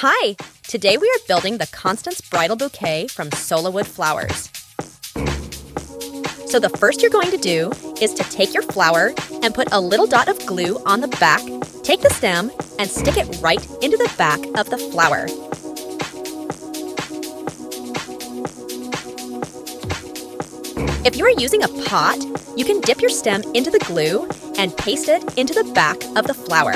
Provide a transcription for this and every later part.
Hi! Today we are building the Constance Bridal Bouquet from Sola wood flowers. So the first you're going to do is to take your flower and put a little dot of glue on the back, take the stem, and stick it right into the back of the flower. If you are using a pot, you can dip your stem into the glue and paste it into the back of the flower.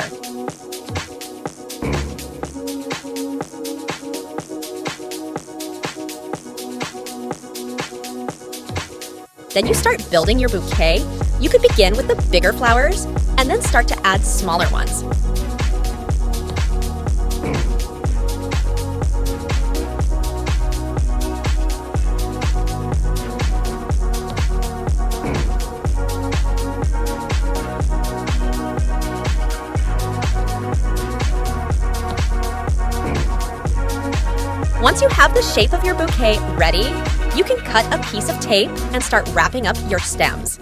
Then you start building your bouquet. You could begin with the bigger flowers and then start to add smaller ones. Once you have the shape of your bouquet ready, you can cut a piece of tape and start wrapping up your stems.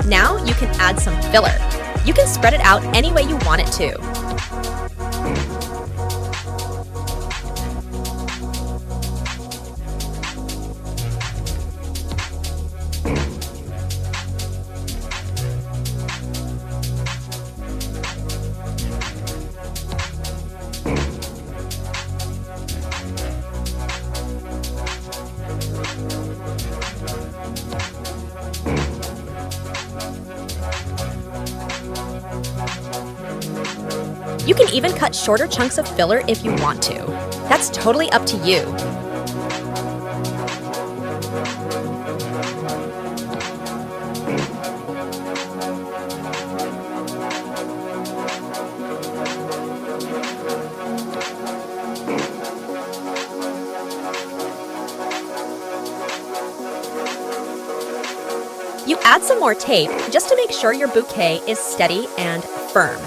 Now you can add some filler. You can spread it out any way you want it to. You can even cut shorter chunks of filler if you want to. That's totally up to you. You add some more tape just to make sure your bouquet is steady and firm.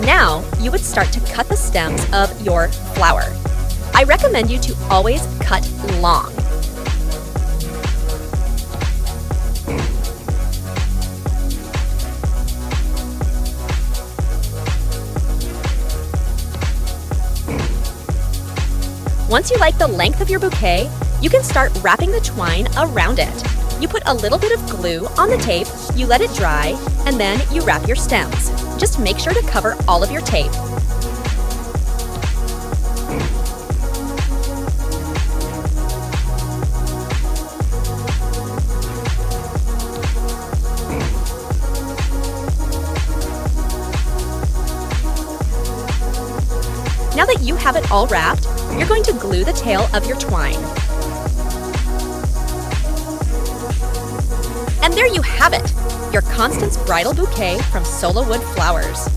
Now, you would start to cut the stems of your flower. I recommend you to always cut long. Once you like the length of your bouquet, you can start wrapping the twine around it. You put a little bit of glue on the tape, you let it dry, and then you wrap your stems. Just make sure to cover all of your tape. Now that you have it all wrapped, you're going to glue the tail of your twine. And there you have it, your Constance Bridal Bouquet from Sola wood flowers.